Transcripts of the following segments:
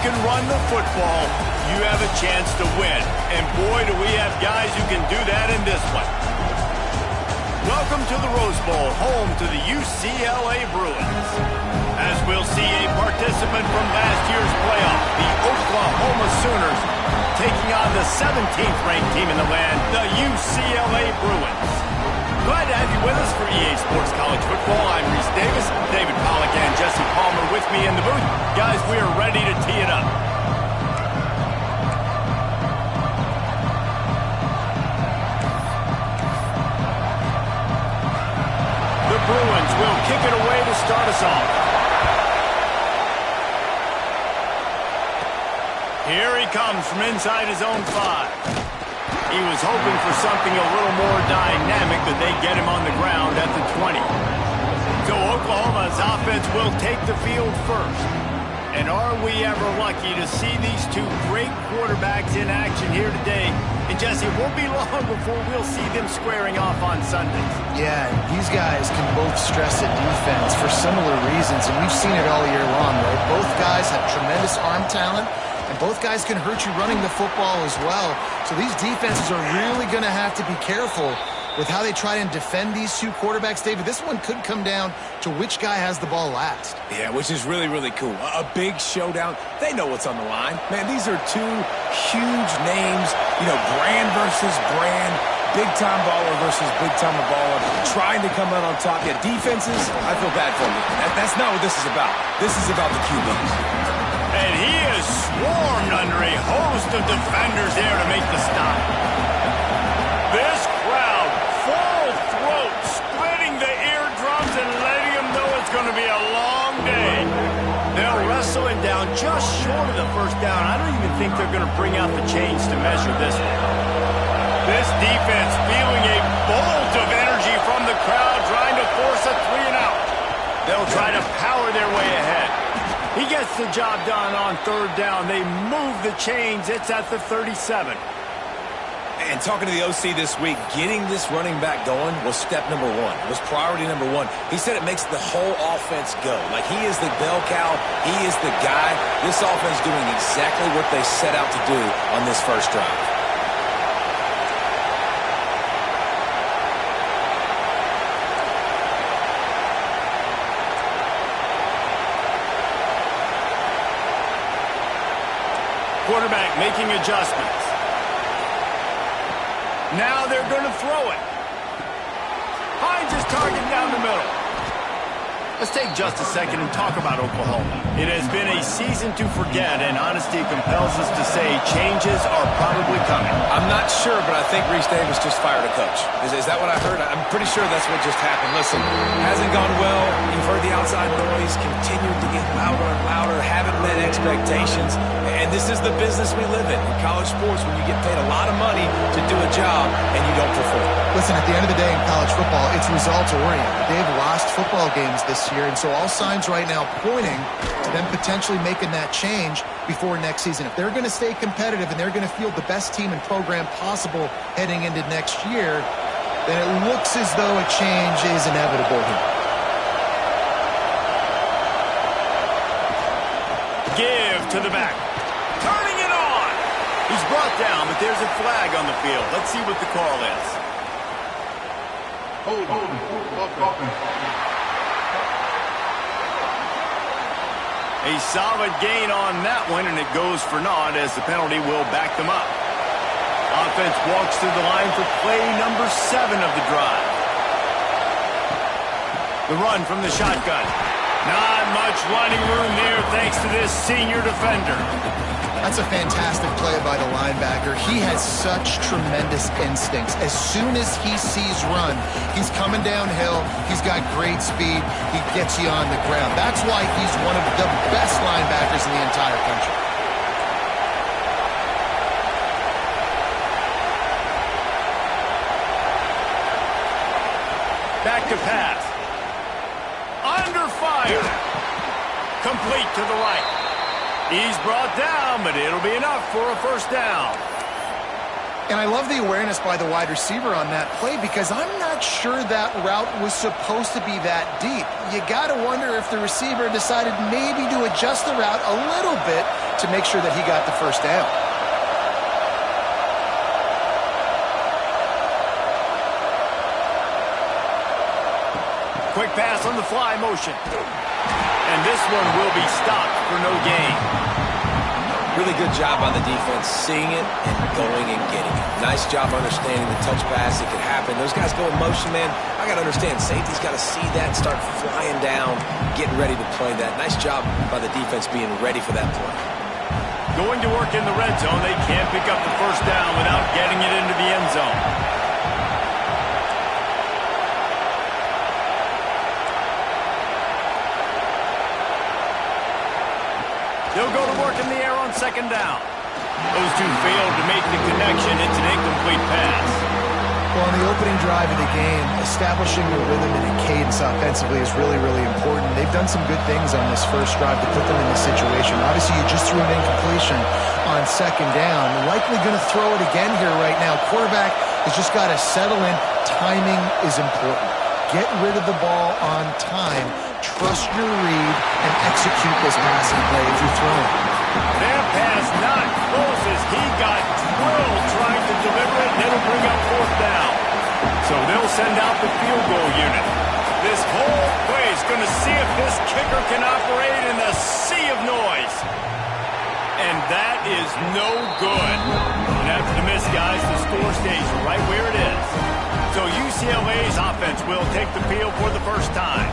can run the football, you have a chance to win. And boy, do we have guys who can do that in this one. Welcome to the Rose Bowl, home to the UCLA Bruins. As we'll see a participant from last year's playoff, the Oklahoma Sooners, taking on the 17th ranked team in the land, the UCLA Bruins. Glad to have you with us for EA Sports College Football. I'm Reese Davis, David Pollack and Jesse Palmer with me in the booth. Guys, we are ready to tee it up. The Bruins will kick it away to start us off. Here he comes from inside his own 5. He was hoping for something a little more dynamic, that they get him on the ground at the 20. So Oklahoma's offense will take the field first. And are we ever lucky to see these two great quarterbacks in action here today? And Jesse, it won't be long before we'll see them squaring off on Sundays. Yeah, these guys can both stress a defense for similar reasons, and we've seen it all year long, right? Both guys have tremendous arm talent, and both guys can hurt you running the football as well. So these defenses are really going to have to be careful with how they try and defend these two quarterbacks. David, this one could come down to which guy has the ball last. Yeah, which is really, really cool. A big showdown. They know what's on the line. Man, these are two huge names. You know, brand versus brand. Big-time baller versus big-time baller. Trying to come out on top. Yeah, defenses, I feel bad for them. That's not what this is about. This is about the QBs. And he is swarmed under a host of defenders there to make the stop. This crowd, full throat, splitting the eardrums and letting him know it's going to be a long day. They'll wrestle him down just short of the first down. I don't even think they're going to bring out the chains to measure this one. This defense feeling a bolt of energy from the crowd, trying to force a 3-and-out. They'll try to power their way ahead. He gets the job done on third down. They move the chains. It's at the 37. And talking to the OC this week, getting this running back going was step number one. It was priority number one. He said it makes the whole offense go. Like, he is the bell cow. He is the guy. This offense doing exactly what they set out to do on this first drive. Quarterback making adjustments. Now they're going to throw it. Hines is targeting down the middle. Let's take just a second and talk about Oklahoma. It has been a season to forget, and honesty compels us to say changes are probably coming. I'm not sure, but I think Reese Davis just fired a coach. Is that what I heard? I'm pretty sure that's what just happened. Listen, hasn't gone well. You've heard the outside noise, continued to get louder and louder, haven't met expectations. And this is the business we live in college sports, when you get paid a lot of money to do a job and you don't perform. Listen, at the end of the day in college football, it's results-oriented. They've lost football games this year, and so all signs right now pointing to them potentially making that change before next season. If they're going to stay competitive and they're going to field the best team and program possible heading into next year, then it looks as though a change is inevitable here. Give to the back. Turning it on. He's brought down, but there's a flag on the field. Let's see what the call is. A solid gain on that one, and it goes for naught as the penalty will back them up. Offense walks to the line for play number 7 of the drive. The run from the shotgun. Not much running room there thanks to this senior defender. That's a fantastic play by the linebacker. He has such tremendous instincts. As soon as he sees run, he's coming downhill. He's got great speed. He gets you on the ground. That's why he's one of the best linebackers in the entire country. Back to pass. Under fire. Complete to the right. He's brought down, but it'll be enough for a first down. And I love the awareness by the wide receiver on that play, because I'm not sure that route was supposed to be that deep. You got to wonder if the receiver decided maybe to adjust the route a little bit to make sure that he got the first down. Quick pass on the fly motion. And this one will be stopped for no gain. Really good job on the defense, seeing it and going and getting it. Nice job understanding the touch pass. It could happen. Those guys go in motion, man. I got to understand, safety's got to see that, start flying down, getting ready to play that. Nice job by the defense being ready for that play. Going to work in the red zone. They can't pick up the first down without getting it into the end zone. They'll go to work in the air on second down. Those two failed to make the connection. It's an incomplete pass. Well, on the opening drive of the game, establishing a rhythm and a cadence offensively is really, really important. They've done some good things on this first drive to put them in this situation. Obviously, you just threw an incompletion on second down. Likely going to throw it again here right now. Quarterback has just got to settle in. Timing is important. Get rid of the ball on time. Trust your read and execute this passing play if you're throwing. That pass not close as he got drilled trying to deliver it, and it'll bring up fourth down. So they'll send out the field goal unit. This whole play is going to see if this kicker can operate in the sea of noise. And that is no good. And after the miss, guys, the score stays right where it is. So UCLA's offense will take the field for the first time.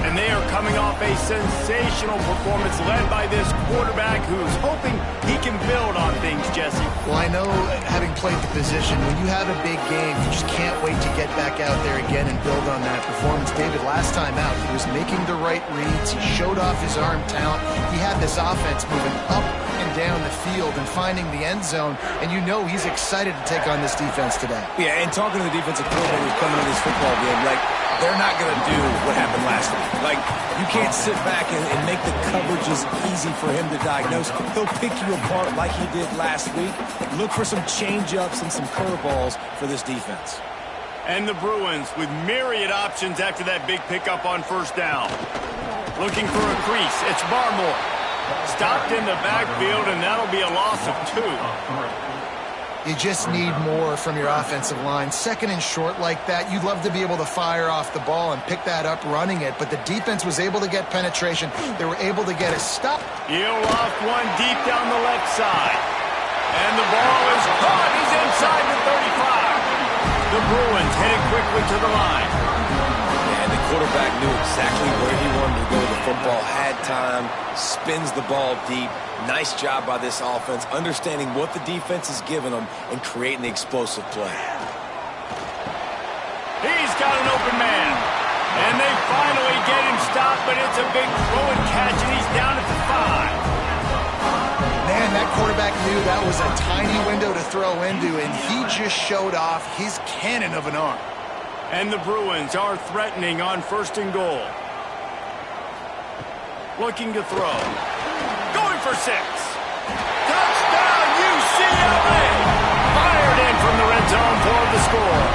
And they are coming off a sensational performance led by this quarterback who's hoping he can build on things, Jesse. Well, I know, having played the position, when you have a big game, you just can't wait to get back out there again and build on that performance. David, last time out, he was making the right reads. He showed off his arm talent. He had this offense moving up and down the field and finding the end zone. And you know he's excited to take on this defense today. Yeah, and talking to the defensive coordinator coming into this football game, like, they're not going to do what happened last week. Like, you can't sit back and make the coverages easy for him to diagnose. He'll pick you apart like he did last week. Look for some change-ups and some curveballs for this defense. And the Bruins with myriad options after that big pickup on first down. Looking for a crease. It's Barmore. Stopped in the backfield, and that'll be a loss of 2. You just need more from your offensive line. Second and short like that, you'd love to be able to fire off the ball and pick that up running it, but the defense was able to get penetration. They were able to get a stop. He'll loft one deep down the left side. And the ball is caught. He's inside the 35. The Bruins headed quickly to the line. And the quarterback knew exactly where he wanted to go with the football, had time, spins the ball deep. Nice job by this offense, understanding what the defense is giving them and creating the explosive play. He's got an open man. And they finally get him stopped, but it's a big throw and catch, and he's down at the 5. Man, that quarterback knew that was a tiny window to throw into, and he just showed off his cannon of an arm. And the Bruins are threatening on first and goal. Looking to throw. Going for 6. Touchdown, UCLA! Fired in from the red zone for the score.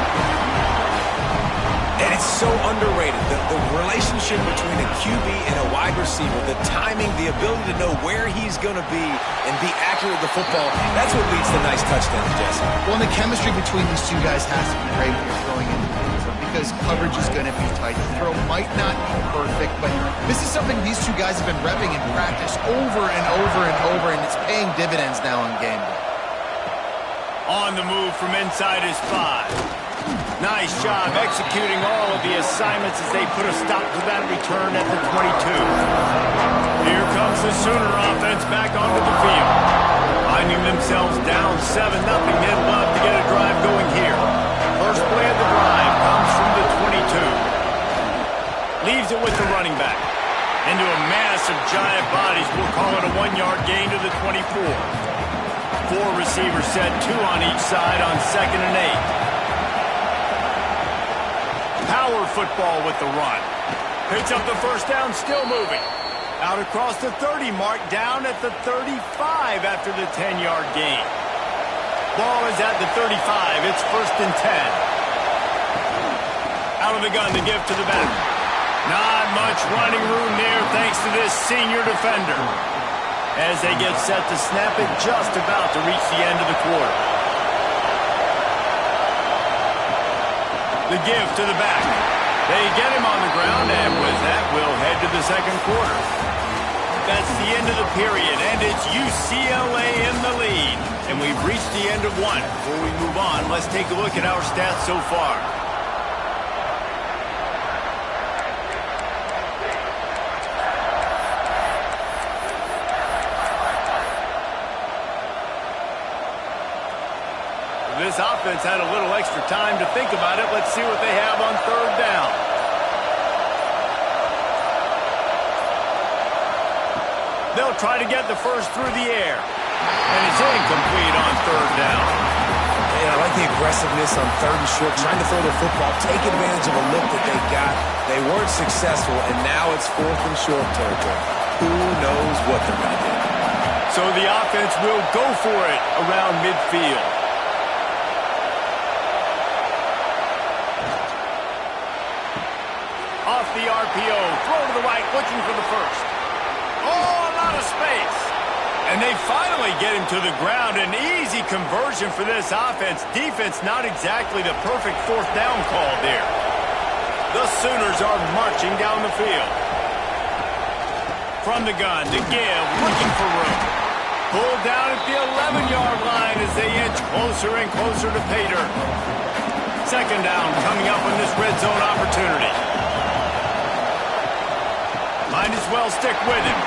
And it's so underrated. The relationship between a QB and a wide receiver, the timing, the ability to know where he's going to be and be accurate with the football, that's what leads to nice touchdowns, Jesse. Well, and the chemistry between these two guys has to be great when you're throwing into the end zone because coverage is going to be tight. The throw might not be perfect, but this is something these two guys have been repping in practice over and over and over, and it's paying dividends now on game day. On the move from inside his 5. Nice job executing all of the assignments as they put a stop to that return at the 22. Here comes the Sooner offense back onto the field. Finding themselves down 7-0, they'd love to get a drive going here. First play of the drive comes from the 22. Leaves it with the running back. Into a mass of giant bodies. We'll call it a 1-yard gain to the 24. 4 receivers set, 2 on each side on second and 8. Power football with the run. Picks up the first down, still moving. Out across the 30 mark, down at the 35 after the 10-yard gain. Ball is at the 35. It's first and 10. Out of the gun to give to the back. Not much running room there thanks to this senior defender. as they get set to snap it just about to reach the end of the quarter. The give to the back. They get him on the ground, and with that, we'll head to the second quarter. That's the end of the period, and it's UCLA in the lead. And we've reached the end of one. Before we move on, let's take a look at our stats so far. This offense had a little extra time to think about it. Let's see what they have on third down. They'll try to get the first through the air. And it's incomplete on third down. And I like the aggressiveness on third and short, trying to throw the football, take advantage of a look that they got. They weren't successful, and now it's fourth and short territory. Who knows what they're going to do? So the offense will go for it around midfield. Off the RPO, throw to the right, looking for the first. Oh, a lot of space. And they finally get him to the ground. An easy conversion for this offense. Defense not exactly the perfect fourth down call there. The Sooners are marching down the field. From the gun to give, looking for room. Pulled down at the 11-yard line as they inch closer and closer to pay dirt. Second down coming up on this red zone opportunity. Might as well stick with him.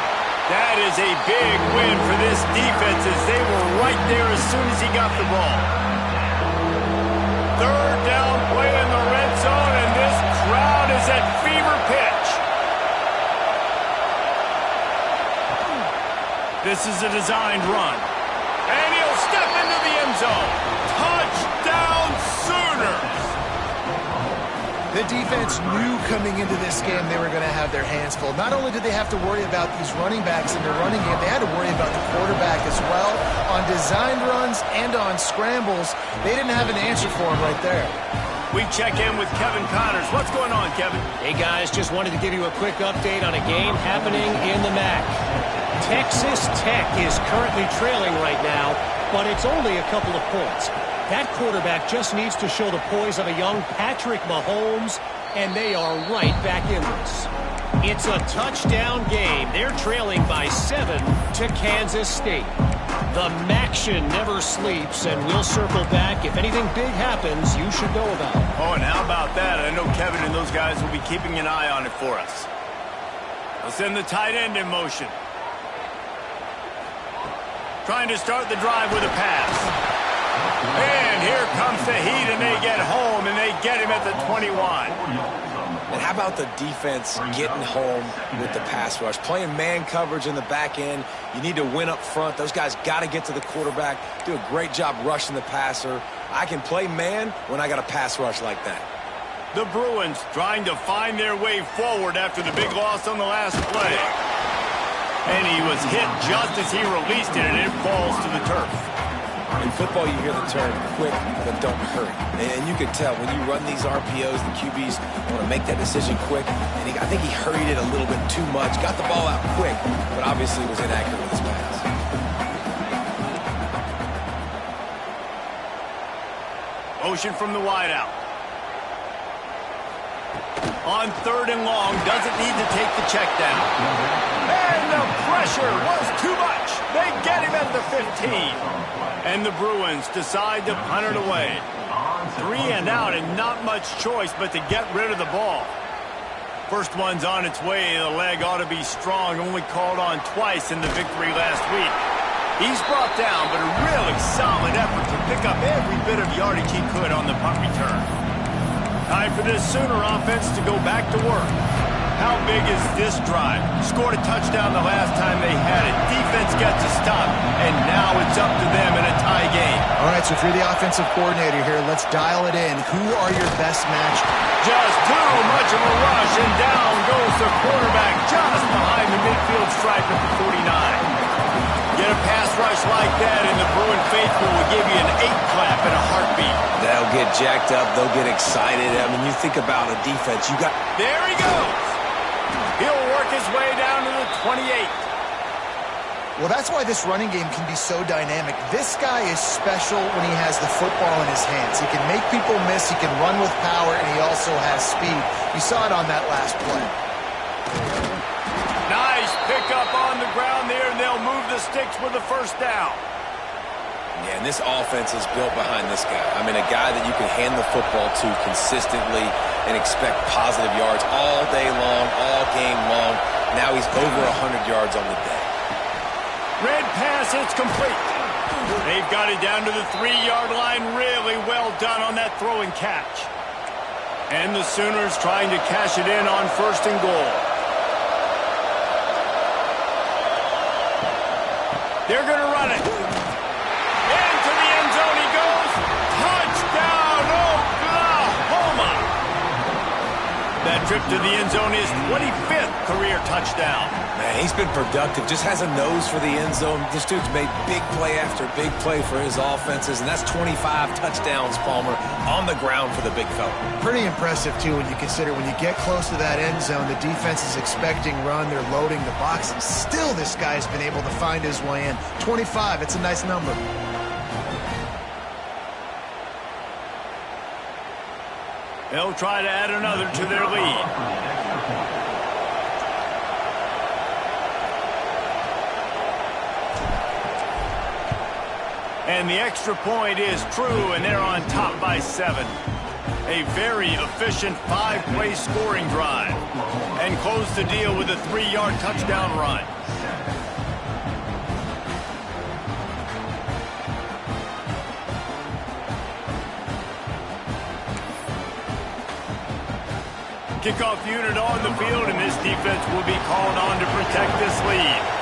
That is a big win for this defense as they were right there as soon as he got the ball. Third down play in the red zone, and this crowd is at fever pitch. This is a designed run. And he'll step into the end zone. Touchdown Sooners! The defense knew coming into this game they were going to have their hands full. Not only did they have to worry about these running backs in their running game, they had to worry about the quarterback as well. On designed runs and on scrambles, they didn't have an answer for him right there. We check in with Kevin Connors. What's going on, Kevin? Hey, guys, just wanted to give you a quick update on a game happening in the MAC. Texas Tech is currently trailing right now, but it's only a couple of points. That quarterback just needs to show the poise of a young Patrick Mahomes, and they are right back in this. It's a touchdown game. They're trailing by 7 to Kansas State. The Maction never sleeps, and we'll circle back. If anything big happens, you should know about it. Oh, and how about that? I know Kevin and those guys will be keeping an eye on it for us. They'll send the tight end in motion. Trying to start the drive with a pass. And here comes the heat, and they get home, and they get him at the 21. And how about the defense getting home with the pass rush? Playing man coverage in the back end. You need to win up front. Those guys got to get to the quarterback, do a great job rushing the passer. I can play man when I got a pass rush like that. The Bruins trying to find their way forward after the big loss on the last play. And he was hit just as he released it, and it falls to the turf. In football, you hear the term quick, but don't hurry. And you can tell when you run these RPOs, the QBs want to make that decision quick. And I think he hurried it a little bit too much, got the ball out quick, but obviously was inaccurate with his pass. Motion from the wideout. On third and long, doesn't need to take the check down. And the pressure was too much. They get him at the 15. And the Bruins decide to punt it away. 3 and out and not much choice but to get rid of the ball. First one's on its way. The leg ought to be strong. Only called on twice in the victory last week. He's brought down, but a really solid effort to pick up every bit of yardage he could on the punt return. Time for this Sooner offense to go back to work. How big is this drive? Scored a touchdown the last time they had it. Defense gets a stop, and now it's up to them in a tie game. All right, so if you're the offensive coordinator here, let's dial it in. Who are your best match? Just too much of a rush, and down goes the quarterback just behind the midfield stripe at the 49. Get a pass rush like that, and the Bruin faithful will give you an 8-clap in a heartbeat. They'll get jacked up. They'll get excited. I mean, you think about a defense. You got... There he goes. He'll work his way down to the 28. Well, that's why this running game can be so dynamic. This guy is special when he has the football in his hands. He can make people miss, he can run with power, and he also has speed. You saw it on that last play. Nice pickup on the ground there, and they'll move the sticks with the first down. Yeah, and this offense is built behind this guy. I mean, a guy that you can hand the football to consistently and expect positive yards all day long, all game long. Now he's over 100 yards on the day. Red pass, it's complete. They've got it down to the 3-yard line. Really well done on that throw and catch. And the Sooners trying to cash it in on 1st and goal. They're going to run it. Into the end zone he goes. Touchdown, Oklahoma. That trip to the end zone is 25th career touchdown. Man, he's been productive. Just has a nose for the end zone. This dude's made big play after big play for his offenses, and that's 25 touchdowns, Palmer, on the ground for the big fella. Pretty impressive, too, when you consider when you get close to that end zone, the defense is expecting run, they're loading the box, and still this guy's been able to find his way in. 25, it's a nice number. They'll try to add another to their lead. And the extra point is true, and they're on top by 7. A very efficient 5-play scoring drive. And close the deal with a 3-yard touchdown run. Kickoff unit on the field, and this defense will be called on to protect this lead.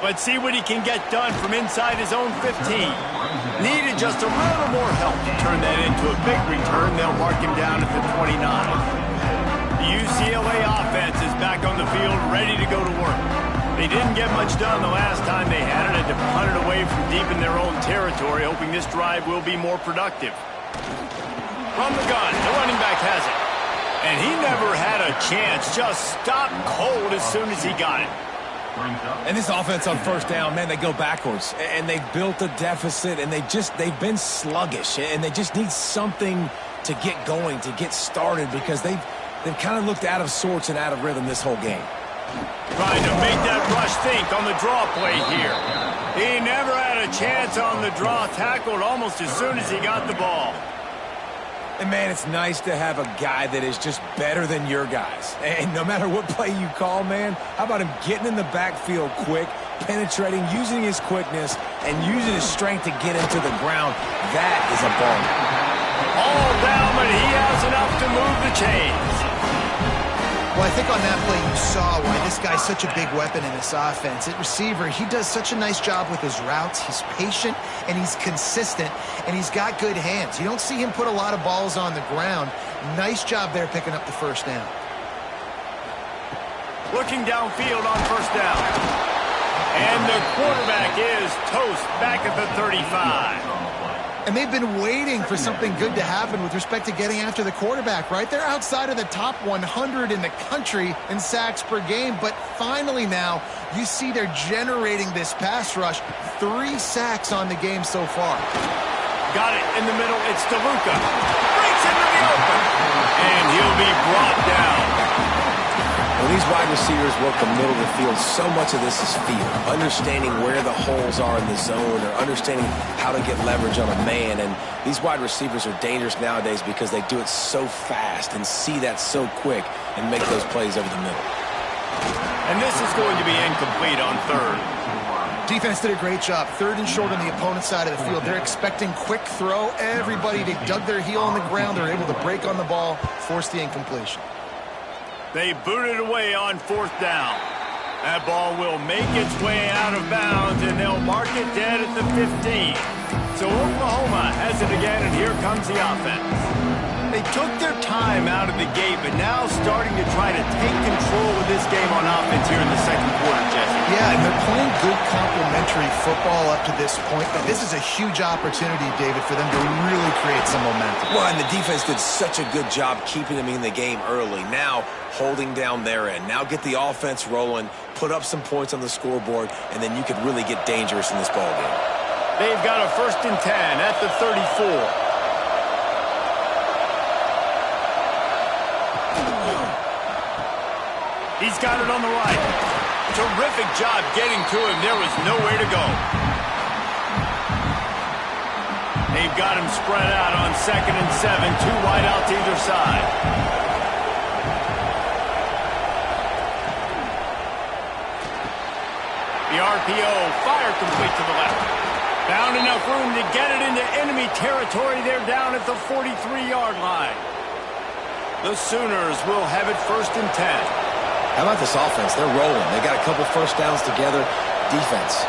Let's see what he can get done from inside his own 15. Needed just a little more help to turn that into a big return. They'll mark him down at the 29. The UCLA offense is back on the field, ready to go to work. They didn't get much done the last time they had it, and to punt it away from deep in their own territory, hoping this drive will be more productive. From the gun, the running back has it. And he never had a chance, just stopped cold as soon as he got it. And this offense on 1st down, man, they go backwards. And they've built a deficit, and they've been sluggish. And they just need something to get going, to get started, because they've kind of looked out of sorts and out of rhythm this whole game. Trying to make that rush think on the draw play here. He never had a chance on the draw, tackled almost as soon as he got the ball. And, man, it's nice to have a guy that is just better than your guys. And no matter what play you call, man, how about him getting in the backfield quick, penetrating, using his quickness, and using his strength to get into the ground. That is a ball. All down, but he has enough to move the chains. Well, I think on that play you saw why this guy's such a big weapon in this offense. At receiver, he does such a nice job with his routes. He's patient, and he's consistent, and he's got good hands. You don't see him put a lot of balls on the ground. Nice job there picking up the 1st down. Looking downfield on 1st down. And the quarterback is toast back at the 35. And they've been waiting for something good to happen with respect to getting after the quarterback, right? They're outside of the top 100 in the country in sacks per game, but finally now you see they're generating this pass rush. 3 sacks on the game so far. Got it in the middle. It's DeLuca. Breaks into the open. And he'll be brought down. When these wide receivers work the middle of the field, so much of this is feel. Understanding where the holes are in the zone, or understanding how to get leverage on a man. And these wide receivers are dangerous nowadays because they do it so fast and see that so quick and make those plays over the middle. And this is going to be incomplete on 3rd. Defense did a great job. 3rd and short on the opponent's side of the field. They're expecting quick throw. Everybody, they dug their heel on the ground. They're able to break on the ball, force the incompletion. They boot it away on 4th down. That ball will make its way out of bounds, and they'll mark it dead at the 15. So Oklahoma has it again, and here comes the offense. They took their time out of the gate, but now starting to try to take control of this game on offense here in the second quarter, Jesse. Yeah, and they're playing good complementary football up to this point, but this is a huge opportunity, David, for them to really create some momentum. Well, and the defense did such a good job keeping them in the game early. Now, holding down their end. Now get the offense rolling, put up some points on the scoreboard, and then you could really get dangerous in this ballgame. They've got a 1st and 10 at the 34. He's got it on the right. Terrific job getting to him. There was nowhere to go. They've got him spread out on 2nd and 7. 2 wide out to either side. The RPO, fire complete to the left. Found enough room to get it into enemy territory. They're down at the 43-yard line. The Sooners will have it 1st and 10. How about this offense? They're rolling. They got a couple first downs together. Defense.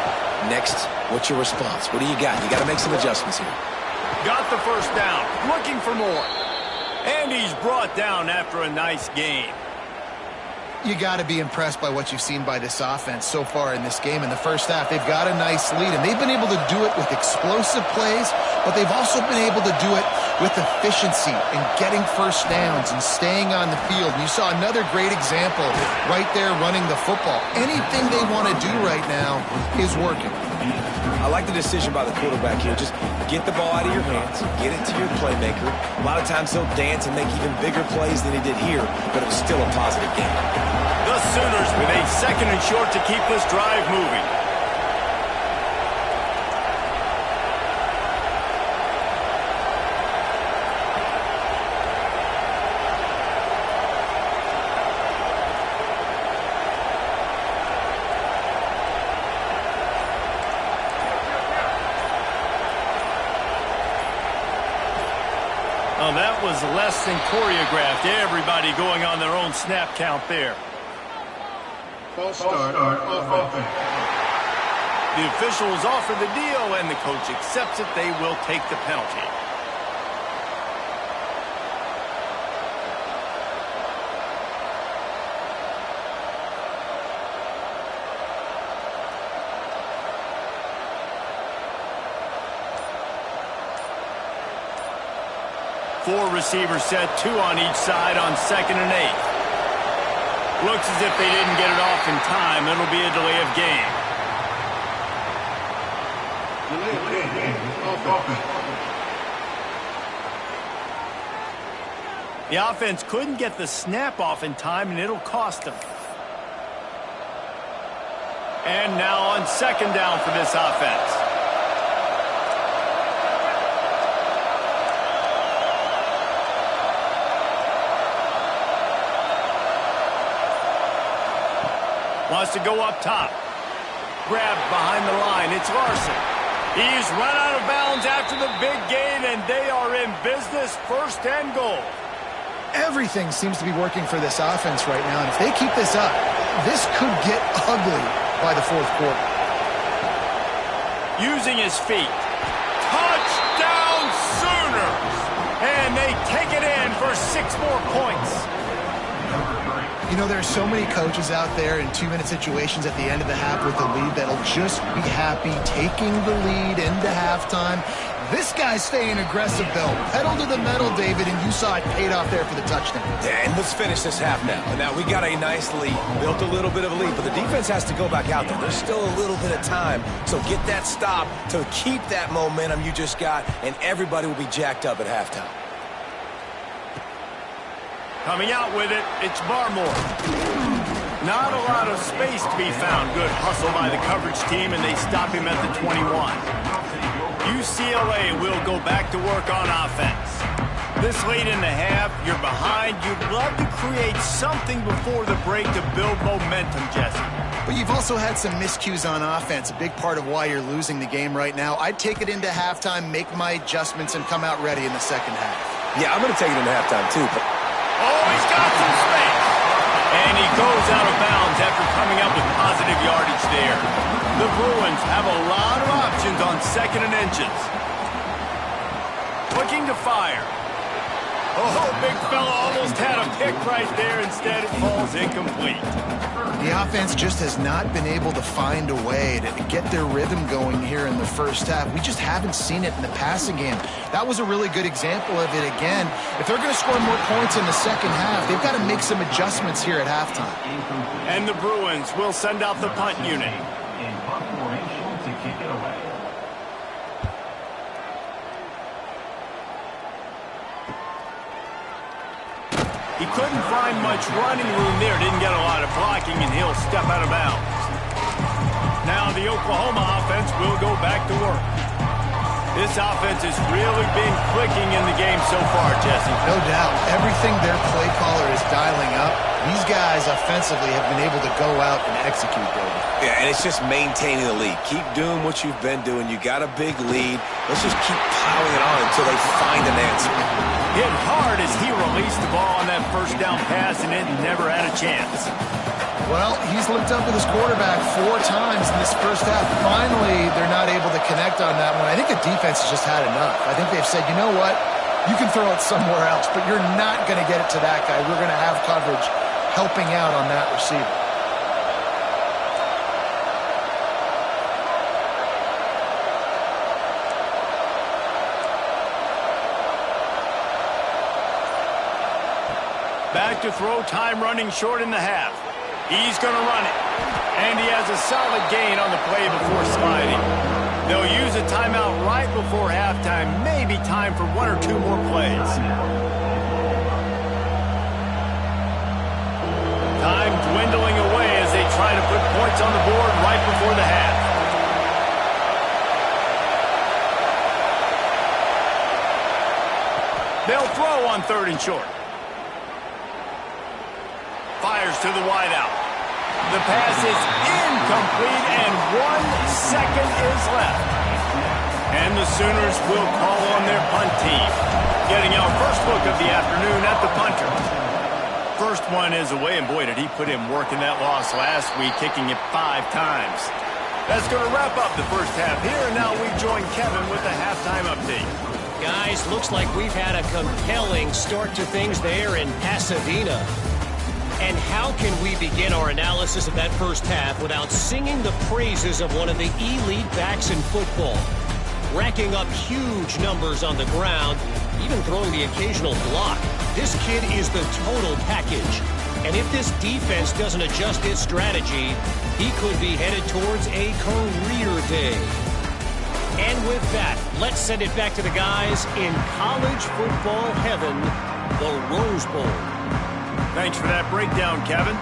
Next, what's your response? What do you got? You got to make some adjustments here. Got the 1st down. Looking for more. And he's brought down after a nice game. You got to be impressed by what you've seen by this offense so far in this game. In the first half, they've got a nice lead, and they've been able to do it with explosive plays, but they've also been able to do it with efficiency and getting first downs and staying on the field. And you saw another great example right there running the football. Anything they want to do right now is working. I like the decision by the quarterback here. Just get the ball out of your hands, get it to your playmaker. A lot of times he'll dance and make even bigger plays than he did here, but it was still a positive game. The Sooners with a 2nd and short to keep this drive moving. Oh, that was less than choreographed. Everybody going on their own snap count there. False start on offense. The officials offer the deal, and the coach accepts it. They will take the penalty. Four receivers set, 2 on each side on 2nd and 8. Looks as if they didn't get it off in time. It'll be a delay of game. The offense couldn't get the snap off in time, and it'll cost them. And now on 2nd down for this offense. Wants to go up top. Grabbed behind the line. It's Larson. He's run out of bounds after the big gain, and they are in business. 1st and goal. Everything seems to be working for this offense right now, and if they keep this up, this could get ugly by the 4th quarter. Using his feet. Touchdown Sooners! And they take it in for 6 more points. You know, there's so many coaches out there in 2-minute situations at the end of the half with the lead that'll just be happy taking the lead into halftime. This guy's staying aggressive, though. Pedal to the metal, David, and you saw it paid off there for the touchdown. Yeah, and let's finish this half now. And now we got a nice lead, built a little bit of a lead, but the defense has to go back out there. There's still a little bit of time, so get that stop to keep that momentum you just got, and everybody will be jacked up at halftime. Coming out with it, it's Barmore. Not a lot of space to be found. Good hustle by the coverage team, and they stop him at the 21. UCLA will go back to work on offense. This late in the half, you're behind. You'd love to create something before the break to build momentum, Jesse. But you've also had some miscues on offense, a big part of why you're losing the game right now. I'd take it into halftime, make my adjustments, and come out ready in the second half. Yeah, I'm going to take it into halftime, too. But oh, he's got some space. And he goes out of bounds after coming up with positive yardage there. The Bruins have a lot of options on 2nd and inches. Looking to fire. Oh, big fella almost had a pick right there. Instead, it falls incomplete. The offense just has not been able to find a way to get their rhythm going here in the first half. We just haven't seen it in the passing game. That was a really good example of it again. If they're going to score more points in the second half, they've got to make some adjustments here at halftime. And the Bruins will send out the punt unit. In punt formation to kick it away. He couldn't find much running room there. Didn't get a lot of blocking, and he'll step out of bounds. Now the Oklahoma offense will go back to work. This offense has really been clicking in the game so far, Jesse. No doubt. Everything their play caller is dialing up, these guys offensively have been able to go out and execute, David. Yeah, and it's just maintaining the lead. Keep doing what you've been doing. You got a big lead. Let's just keep piling it on until they find an answer. Hit hard as he released the ball on that first down pass, and it never had a chance. Well, he's looked up with his quarterback 4 times in this first half. Finally, they're not able to connect on that one. I think the defense has just had enough. I think they've said, you know what? You can throw it somewhere else, but you're not going to get it to that guy. We're going to have coverage helping out on that receiver. Back to throw, time running short in the half. He's going to run it. And he has a solid gain on the play before sliding. They'll use a timeout right before halftime. Maybe time for 1 or 2 more plays. Time dwindling away as they try to put points on the board right before the half. They'll throw on 3rd and short. Fires to the wideout. The pass is incomplete, and 1 second is left. And the Sooners will call on their punt team. Getting our first look of the afternoon at the punter. First one is away, and boy, did he put in work in that loss last week, kicking it 5 times. That's going to wrap up the first half here, and now we join Kevin with the halftime update. Guys, looks like we've had a compelling start to things there in Pasadena. And how can we begin our analysis of that first half without singing the praises of one of the elite backs in football? Racking up huge numbers on the ground, even throwing the occasional block. This kid is the total package. And if this defense doesn't adjust its strategy, he could be headed towards a career day. And with that, let's send it back to the guys in college football heaven, the Rose Bowl. Thanks for that breakdown, Kevin.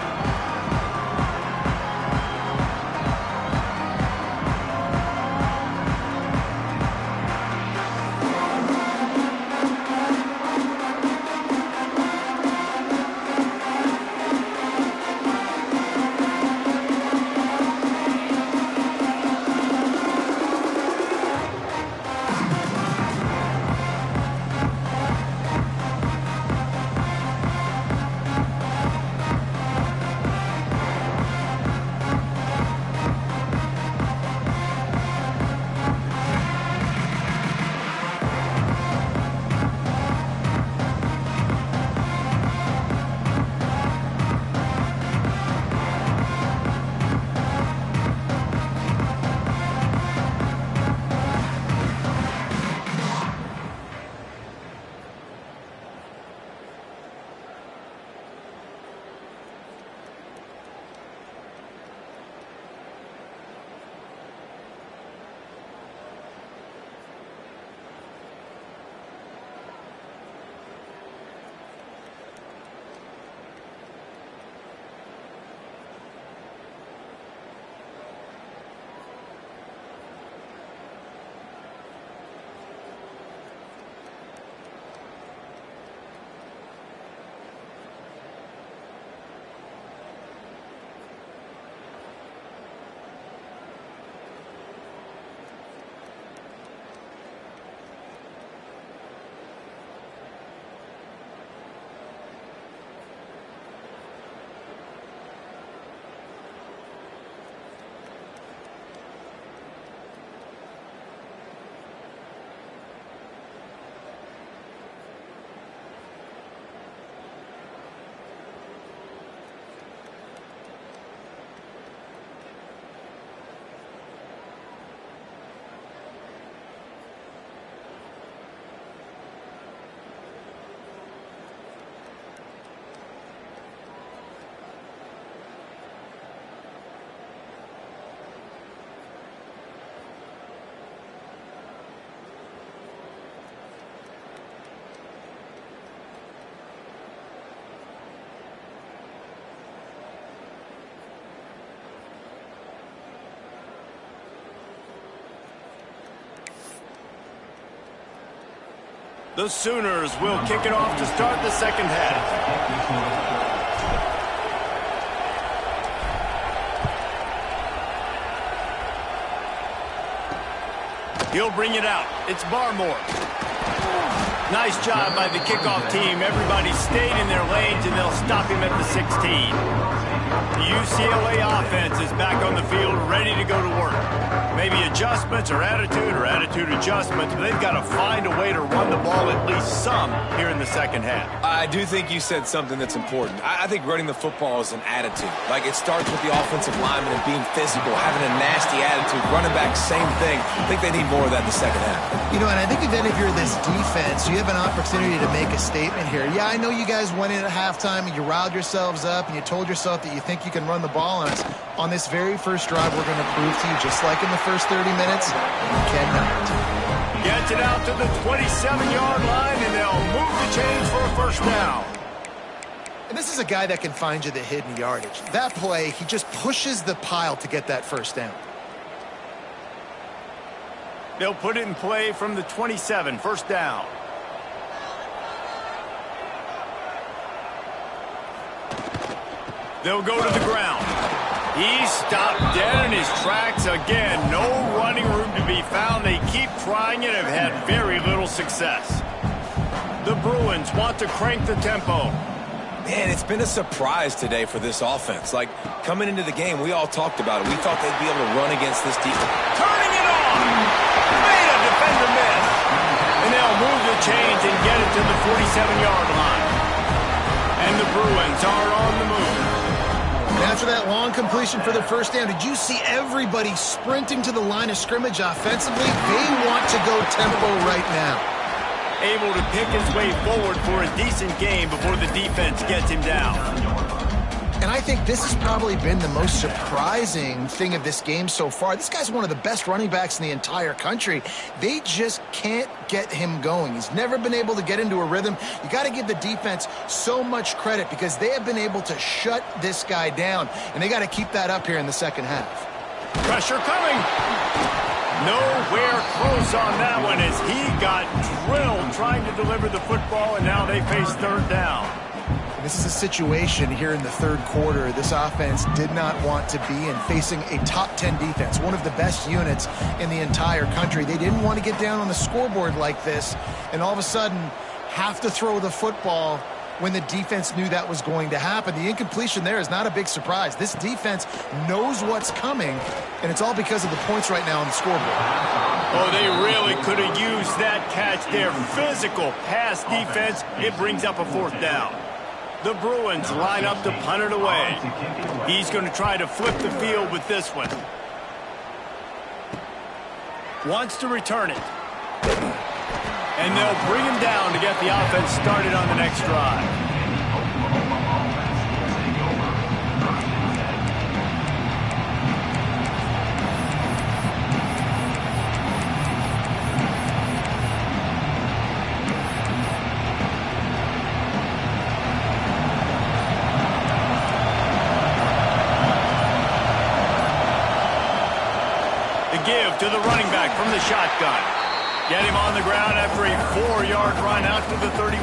The Sooners will kick it off to start the second half. He'll bring it out. It's Barmore. Nice job by the kickoff team. Everybody stayed in their lanes, and they'll stop him at the 16. The UCLA offense is back on the field, ready to go to work. Maybe adjustments or attitude adjustments, but they've got to find a way to run the ball at least some here in the second half. I do think you said something that's important. I think running the football is an attitude. Like, it starts with the offensive lineman and being physical, having a nasty attitude. Running back, same thing. I think they need more of that in the second half. You know, and I think then if you're this defense, you have an opportunity to make a statement here. Yeah, I know you guys went in at halftime and you riled yourselves up and you told yourself that you think you can run the ball on us. On this very first drive, we're going to prove to you, just like in the first 30 minutes, you cannot. Gets it out to the 27-yard line, and they'll move the chains for a first down. And this is a guy that can find you the hidden yardage. That play, he just pushes the pile to get that first down. They'll put it in play from the 27, first down. They'll go to the ground. He's stopped dead in his tracks again. No running room to be found. They keep trying it and have had very little success. The Bruins want to crank the tempo. Man, it's been a surprise today for this offense. Like, coming into the game, we all talked about it. We thought they'd be able to run against this defense. Turning it on! Made a defender miss. And they'll move the chains and get it to the 47-yard line. And the Bruins are on the move. And after that long completion for the first down, did you see everybody sprinting to the line of scrimmage offensively? They want to go tempo right now. Able to pick his way forward for a decent game before the defense gets him down. And I think this has probably been the most surprising thing of this game so far. This guy's one of the best running backs in the entire country. They just can't get him going. He's never been able to get into a rhythm. You got to give the defense so much credit because they have been able to shut this guy down, and they got to keep that up here in the second half. Pressure coming. Nowhere close on that one as he got drilled trying to deliver the football, and now they face third down. This is a situation here in the third quarter this offense did not want to be in, facing a top 10 defense, one of the best units in the entire country. They didn't want to get down on the scoreboard like this and all of a sudden have to throw the football when the defense knew that was going to happen. The incompletion there is not a big surprise. This defense knows what's coming, and it's all because of the points right now on the scoreboard. Oh, they really could have used that catch there. Physical pass defense. It brings up a fourth down. The Bruins line up to punt it away. He's going to try to flip the field with this one. Wants to return it. And they'll bring him down to get the offense started on the next drive. Give to the running back from the shotgun. Get him on the ground after a 4-yard run out to the 31.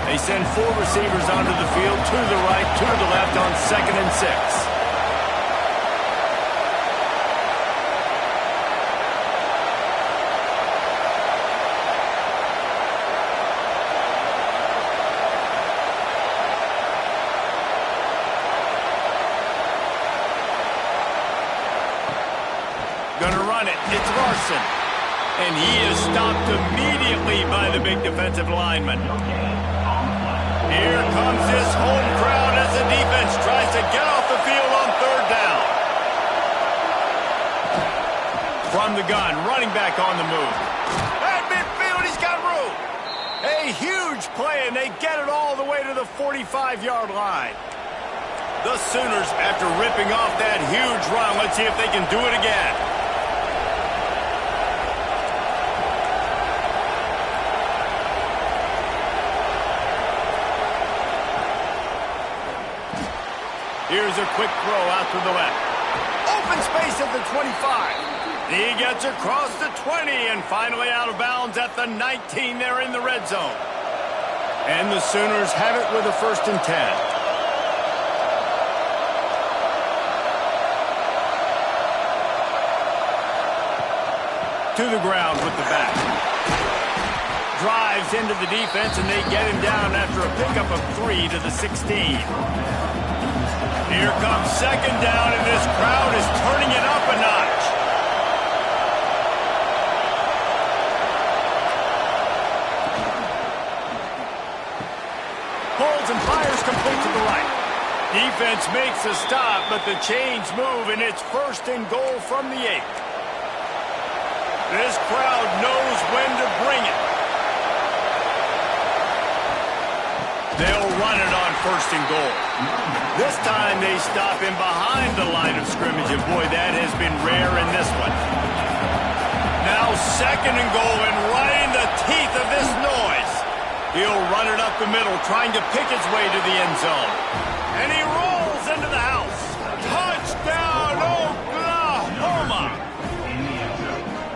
They send 4 receivers onto the field, 2 to the right, 2 to the left on 2nd and 6. Gonna run it. It's Larson. And he is stopped immediately by the big defensive lineman. Here comes this home crowd as the defense tries to get off the field on third down. From the gun, running back on the move. At midfield, he's got room. A huge play, and they get it all the way to the 45-yard line. The Sooners, after ripping off that huge run, let's see if they can do it again. Here's a quick throw out to the left. Open space at the 25. He gets across the 20 and finally out of bounds at at the 19. They're in the red zone. And the Sooners have it with a 1st and 10. To the ground with the back. Drives into the defense, and they get him down after a pickup of 3 to the 16. Here comes 2nd down, and this crowd is turning it up a notch. Holds and fires complete to the right. Defense makes a stop, but the chains move, and it's 1st and goal from the 8. This crowd knows when to bring it. They'll run it on 1st and goal. This time they stop him behind the line of scrimmage, and boy, that has been rare in this one. Now 2nd and goal, and right in the teeth of this noise. He'll run it up the middle, trying to pick his way to the end zone. And he rolls into the house. Touchdown, Oklahoma!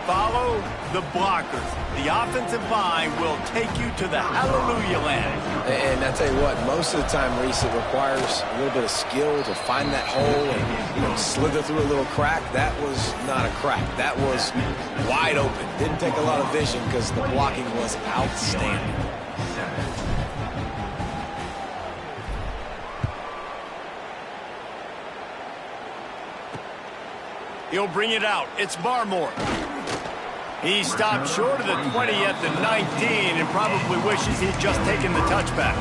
Follow the blockers. The offensive line will take you to the hallelujah land. And I tell you what, most of the time, Reese, it requires a little bit of skill to find that hole and slither through a little crack. That was not a crack. That was wide open. Didn't take a lot of vision because the blocking was outstanding. He'll bring it out. It's Barmore. He stopped short of the 20 at the 19 and probably wishes he'd just taken the touchback.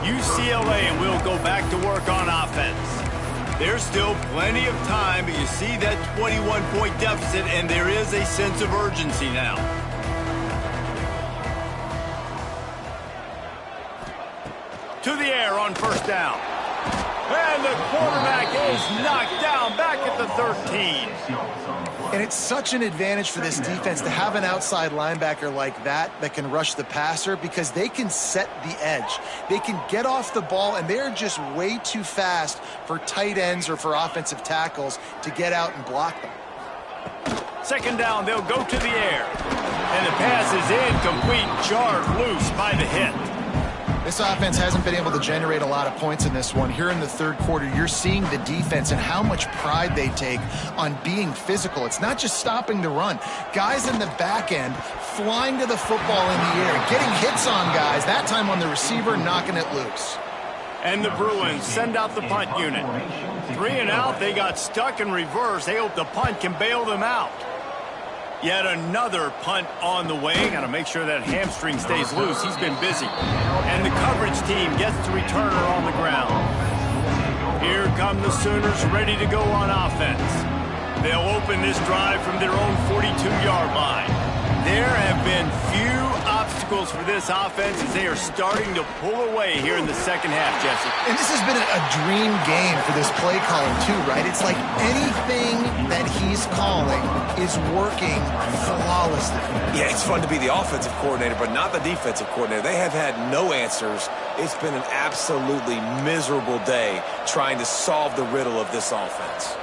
UCLA will go back to work on offense. There's still plenty of time, but you see that 21-point deficit, and there is a sense of urgency now. To the air on 1st down. And the quarterback is knocked down back at the 13. And it's such an advantage for this defense to have an outside linebacker like that can rush the passer because they can set the edge. They can get off the ball, and they're just way too fast for tight ends or for offensive tackles to get out and block them. 2nd down, they'll go to the air. And the pass is incomplete, jarred loose by the hit. This offense hasn't been able to generate a lot of points in this one. Here in the 3rd quarter, you're seeing the defense and how much pride they take on being physical. It's not just stopping the run. Guys in the back end flying to the football in the air, getting hits on guys, that time on the receiver, knocking it loose. And the Bruins send out the punt unit. 3 and out, they got stuck in reverse. They hope the punt can bail them out. Yet another punt on the way. Got to make sure that hamstring stays loose. He's been busy. And the coverage team gets the returner on the ground. Here come the Sooners ready to go on offense. They'll open this drive from their own 42-yard line. There have been few obstacles for this offense as they are starting to pull away here in the 2nd half, Jesse. And this has been a dream game for this play caller, too, right? It's like anything that he's calling is working flawlessly. Yeah, it's fun to be the offensive coordinator, but not the defensive coordinator. They have had no answers. It's been an absolutely miserable day trying to solve the riddle of this offense.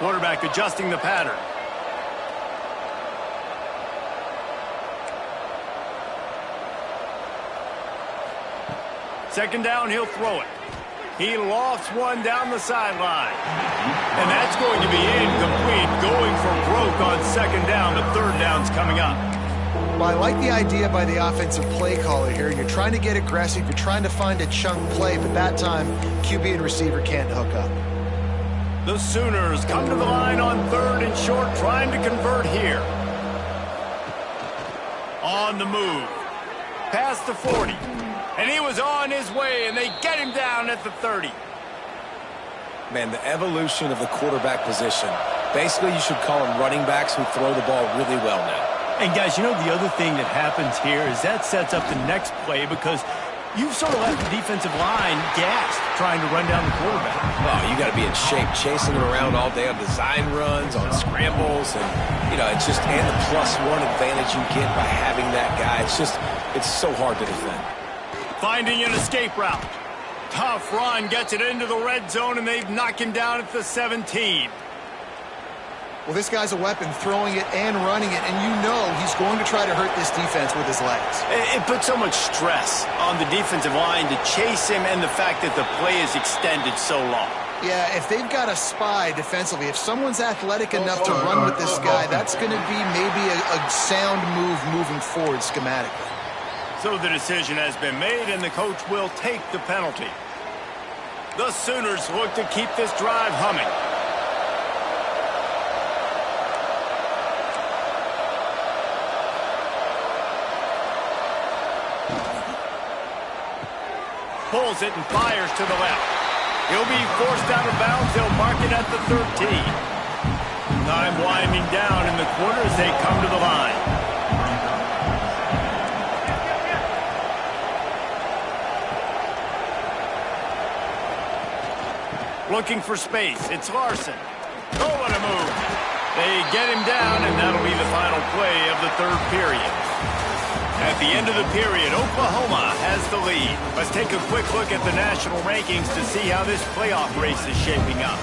Quarterback adjusting the pattern. Second down, he'll throw it. He lofts one down the sideline. And that's going to be incomplete, going for broke on 2nd down. The 3rd down's coming up. Well, I like the idea by the offensive play caller here. You're trying to get aggressive. You're trying to find a chunk play, but that time, QB and receiver can't hook up. The Sooners come to the line on 3rd and short, trying to convert here. On the move. Past the 40. And he was on his way, and they get him down at the 30. Man, the evolution of the quarterback position. Basically, you should call them running backs who throw the ball really well now. And, guys, you know the other thing that happens here is that sets up the next play because you've sort of left the defensive line gassed trying to run down the quarterback. Oh, you got to be in shape, chasing him around all day on design runs, on scrambles, and, it's just, and the +1 advantage you get by having that guy. It's so hard to defend. Finding an escape route. Tough run, gets it into the red zone, and they've knocked him down at the 17. Well, this guy's a weapon, throwing it and running it, and you know he's going to try to hurt this defense with his legs. It puts so much stress on the defensive line to chase him and the fact that the play is extended so long. Yeah, if they've got a spy defensively, if someone's athletic enough to run with this guy, that's going to be maybe a sound move moving forward schematically. So the decision has been made, and the coach will take the penalty. The Sooners look to keep this drive humming. Pulls it and fires to the left. He'll be forced out of bounds. They'll mark it at the 13. Time winding down in the quarter as they come to the line. Looking for space. It's Larson. Oh, what a move. They get him down, and that'll be the final play of the third period. At the end of the period, Oklahoma has the lead. Let's take a quick look at the national rankings to see how this playoff race is shaping up.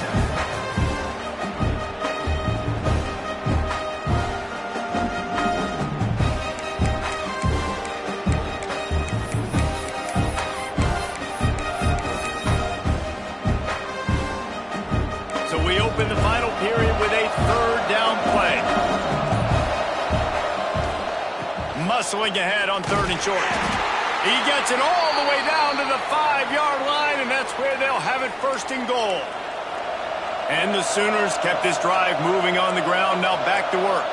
So we open the final period with a third down play. Muscling ahead on 3rd and short. He gets it all the way down to the 5-yard line, and that's where they'll have it 1st and goal. And the Sooners kept this drive moving on the ground, now back to work.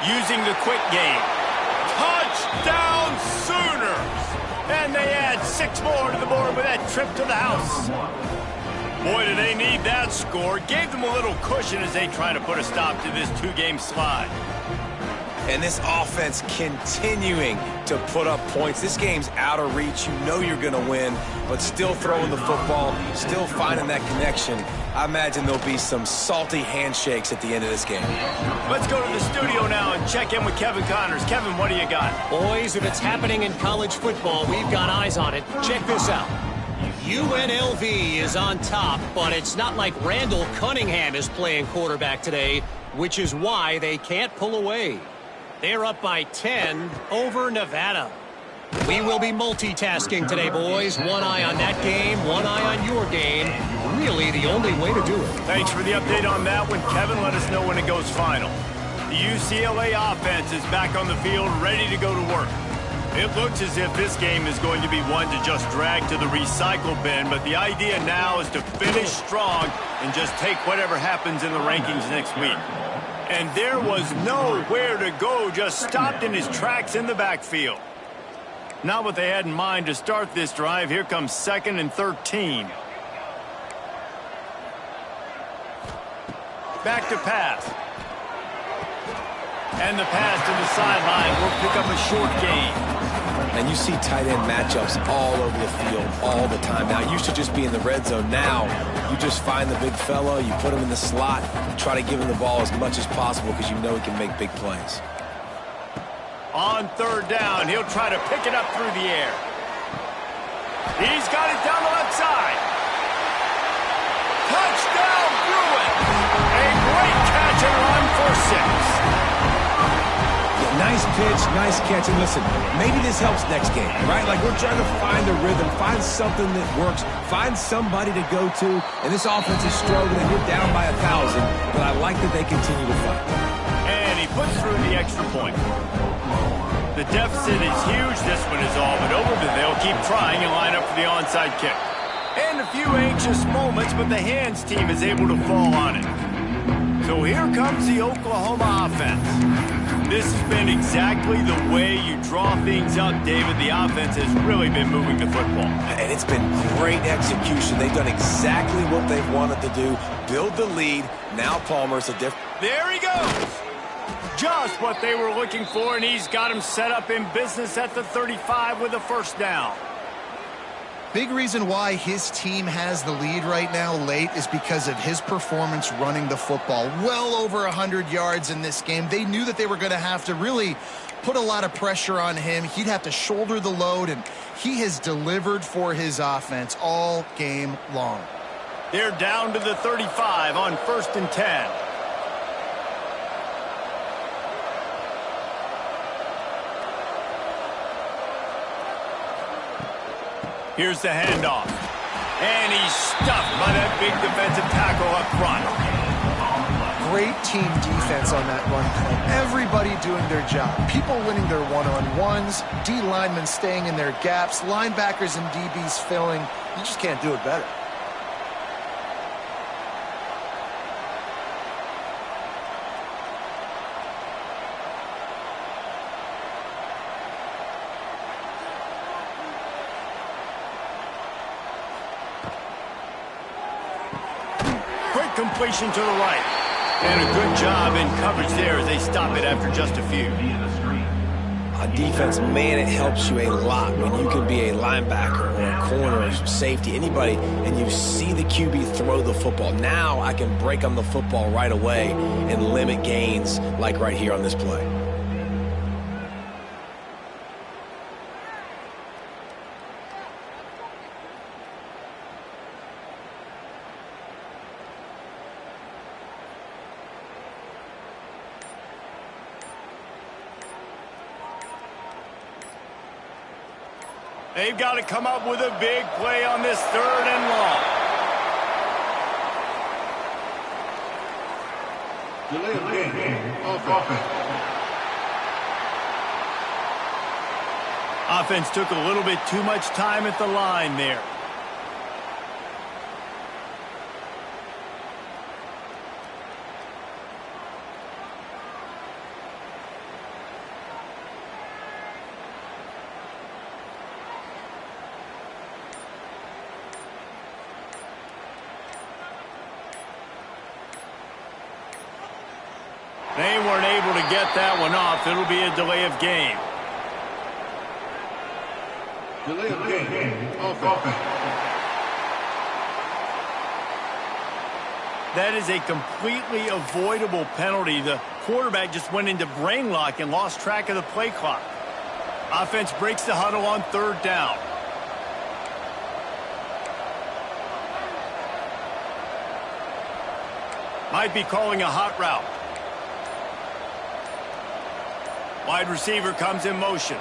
Using the quick game. Touchdown Sooners! And they add 6 more to the board with that trip to the house. Boy, do they need that score. Gave them a little cushion as they try to put a stop to this 2-game slide. And this offense continuing to put up points. This game's out of reach. You know you're going to win, but still throwing the football, still finding that connection. I imagine there'll be some salty handshakes at the end of this game. Let's go to the studio now and check in with Kevin Connors. Kevin, what do you got? Boys, if it's happening in college football, we've got eyes on it. Check this out. UNLV is on top, but it's not like Randall Cunningham is playing quarterback today, which is why they can't pull away. They're up by 10 over Nevada. We will be multitasking today, boys. One eye on that game, one eye on your game. Really the only way to do it. Thanks for the update on that one, Kevin. Let us know when it goes final. The UCLA offense is back on the field, ready to go to work. It looks as if this game is going to be one to just drag to the recycle bin, but the idea now is to finish strong and just take whatever happens in the rankings next week. And there was nowhere to go, just stopped in his tracks in the backfield. Not what they had in mind to start this drive. Here comes 2nd and 13. Back to pass. And the pass to the sideline will pick up a short gain. And you see tight end matchups all over the field all the time. Now, it used to just be in the red zone. Now, you just find the big fella, you put him in the slot, you try to give him the ball as much as possible because you know he can make big plays. On 3rd down, he'll try to pick it up through the air. He's got it down the left side. Touchdown, Bruin! A great catch and run for 6. Nice pitch, nice catch, and listen, maybe this helps next game, right? Like, we're trying to find a rhythm, find something that works, find somebody to go to, and this offense is struggling. You're down by 1,000, but I like that they continue to fight. And he puts through the extra point. The deficit is huge. This one is all but over, but they'll keep trying and line up for the onside kick. And a few anxious moments, but the hands team is able to fall on it. So here comes the Oklahoma offense. This has been exactly the way you draw things up, David. The offense has really been moving the football. And it's been great execution. They've done exactly what they've wanted to do, build the lead. Now Palmer's a different. There he goes. Just what they were looking for, and he's got him set up in business at the 35 with a 1st down. Big reason why his team has the lead right now late is because of his performance running the football. Well over 100 yards in this game. They knew that they were going to have to really put a lot of pressure on him. He'd have to shoulder the load, and he has delivered for his offense all game long. They're down to the 35 on 1st and 10. Here's the handoff. And he's stuffed by that big defensive tackle up front. Great team defense on that run play. Everybody doing their job. People winning their one-on-ones, D linemen staying in their gaps, linebackers and DBs filling. You just can't do it better. Completion to the right. And a good job in coverage there as they stop it after just a few. On defense, man, it helps you a lot when you can be a linebacker or a corner or safety, anybody, and you see the QB throw the football. Now I can break on the football right away and limit gains like right here on this play. They've got to come up with a big play on this 3rd and long. Delay of game. Offense. Offense took a little bit too much time at the line there. They weren't able to get that one off. It'll be a delay of game. Delay of game. Offense. That is a completely avoidable penalty. The quarterback just went into brain lock and lost track of the play clock. Offense breaks the huddle on 3rd down. Might be calling a hot route. Wide receiver comes in motion.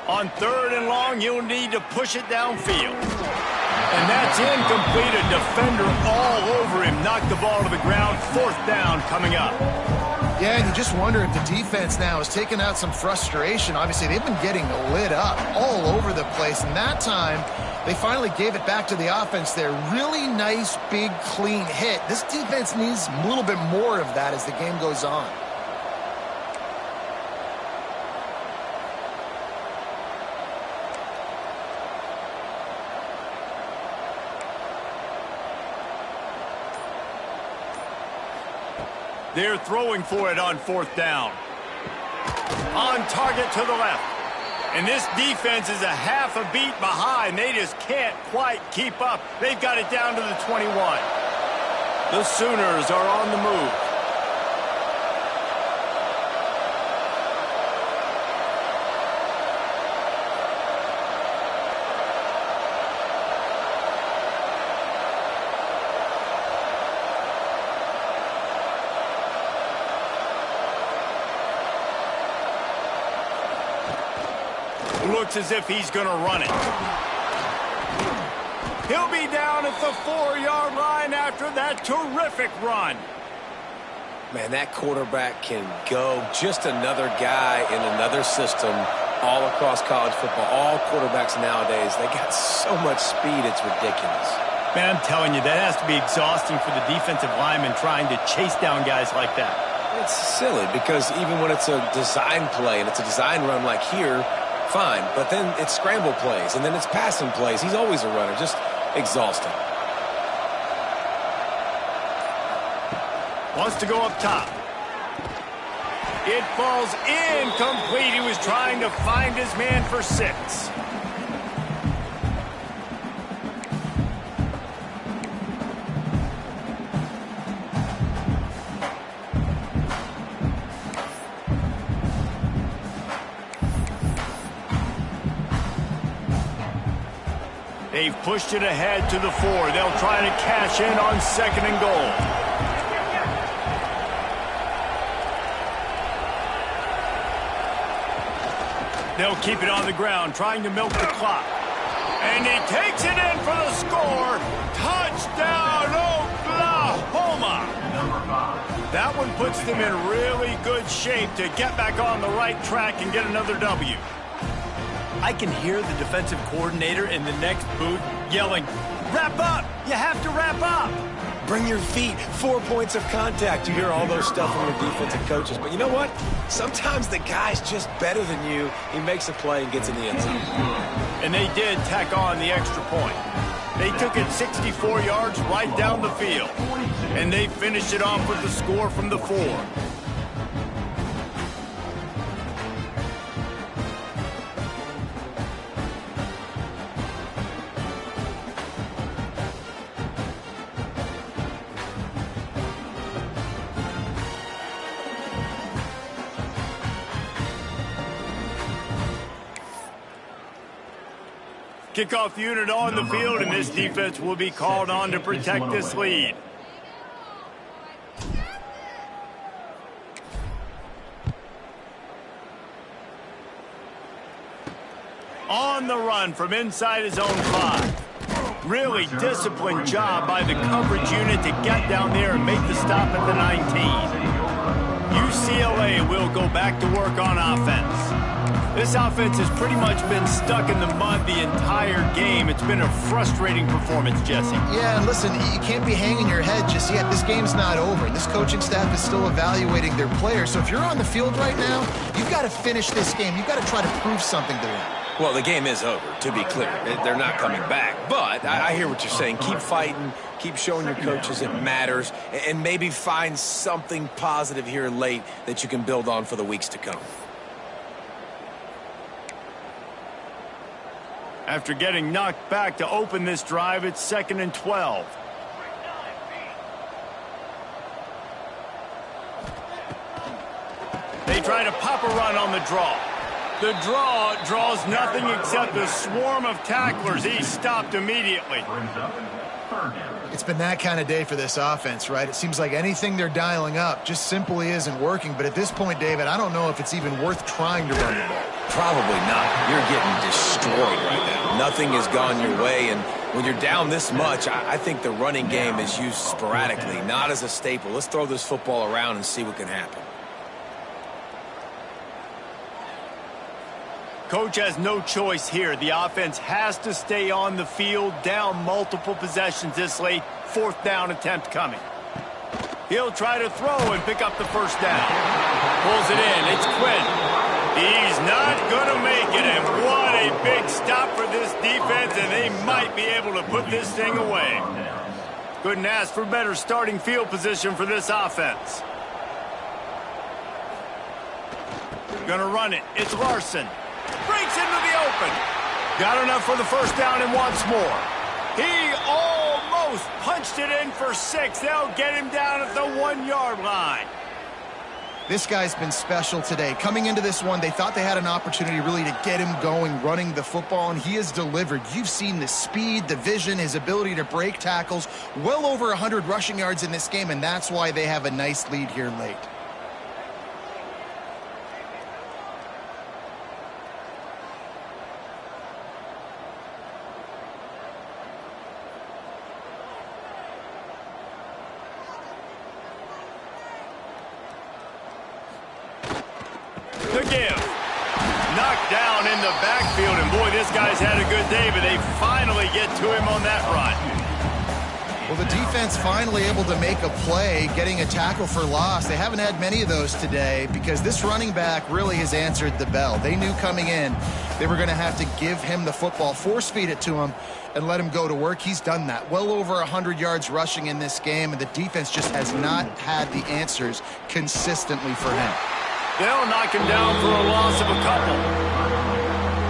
On 3rd and long, you'll need to push it downfield. And that's incomplete. A defender all over him. Knocked the ball to the ground. 4th down coming up. Yeah, and you just wonder if the defense now has taken out some frustration. Obviously, they've been getting lit up all over the place. And that time, they finally gave it back to the offense there. Really nice, big, clean hit. This defense needs a little bit more of that as the game goes on. They're throwing for it on 4th down. On target to the left. And this defense is a half a beat behind. They just can't quite keep up. They've got it down to the 21. The Sooners are on the move. Looks as if he's going to run it. He'll be down at the 4-yard line after that terrific run. Man, that quarterback can go. Just another guy in another system all across college football. All quarterbacks nowadays, they got so much speed, it's ridiculous. Man, I'm telling you, that has to be exhausting for the defensive lineman trying to chase down guys like that. It's silly because even when it's a design play and it's a design run like here, fine, but then it's scramble plays, and then it's passing plays. He's always a runner, just exhausting. Wants to go up top. It falls incomplete. He was trying to find his man for 6. They've pushed it ahead to the 4. They'll try to cash in on 2nd and goal. They'll keep it on the ground, trying to milk the clock. And he takes it in for the score. Touchdown, Oklahoma! That one puts them in really good shape to get back on the right track and get another W. I can hear the defensive coordinator in the next booth yelling, "Wrap up! You have to wrap up!" Bring your feet, 4 points of contact. You hear all those stuff from your defensive coaches. But you know what? Sometimes the guy's just better than you. He makes a play and gets in the end zone. And they did tack on the extra point. They took it 64 yards right down the field. And they finished it off with the score from the 4. Kickoff unit on the field, and this defense will be called on to protect this lead. On the run from inside his own 5. Really disciplined job by the coverage unit to get down there and make the stop at the 19. UCLA will go back to work on offense. This offense has pretty much been stuck in the mud the entire game. It's been a frustrating performance, Jesse. Yeah, and listen, you can't be hanging your head just yet. This game's not over. This coaching staff is still evaluating their players. So if you're on the field right now, you've got to finish this game. You've got to try to prove something to them. Well, the game is over, to be clear. They're not coming back. But I hear what you're saying. Keep fighting. Keep showing your coaches it matters. And maybe find something positive here late that you can build on for the weeks to come. After getting knocked back to open this drive, it's 2nd and 12. They try to pop a run on the draw. The draw draws nothing except a swarm of tacklers. He's stopped immediately. It's been that kind of day for this offense, right? It seems like anything they're dialing up just simply isn't working. But at this point, David, I don't know if it's even worth trying to run the ball. Probably not. You're getting destroyed right now. Nothing has gone your way, and when you're down this much, I think the running game is used sporadically, not as a staple. Let's throw this football around and see what can happen. Coach has no choice here. The offense has to stay on the field, down multiple possessions this late. 4th down attempt coming. He'll try to throw and pick up the first down. Pulls it in. It's Quinn. He's not going to make it, and what a big stop for this defense, and they might be able to put this thing away. Couldn't ask for better starting field position for this offense. Going to run it. It's Larson. Breaks into the open. Got enough for the first down and wants more. He almost punched it in for 6. They'll get him down at the 1-yard line. This guy's been special today. Coming into this one, they thought they had an opportunity really to get him going, running the football, and he has delivered. You've seen the speed, the vision, his ability to break tackles. Well over 100 rushing yards in this game, and that's why they have a nice lead here late. To give. Knocked down in the backfield, and boy, this guy's had a good day, but they finally get to him on that run. Well, the defense finally able to make a play, getting a tackle for loss. They haven't had many of those today because this running back really has answered the bell. They knew coming in they were going to have to give him the football, force feed it to him, and let him go to work. He's done that. Well over 100 yards rushing in this game, and the defense just has not had the answers consistently for him. They'll knock him down for a loss of a couple.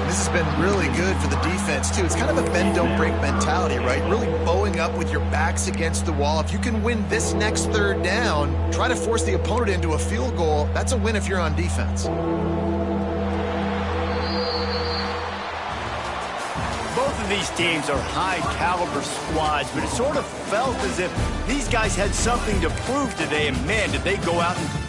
This has been really good for the defense, too. It's kind of a bend-don't-break mentality, right? Really bowing up with your backs against the wall. If you can win this next 3rd down, try to force the opponent into a field goal. That's a win if you're on defense. Both of of these teams are high-caliber squads, but it sort of felt as if these guys had something to prove today, and man, did they go out and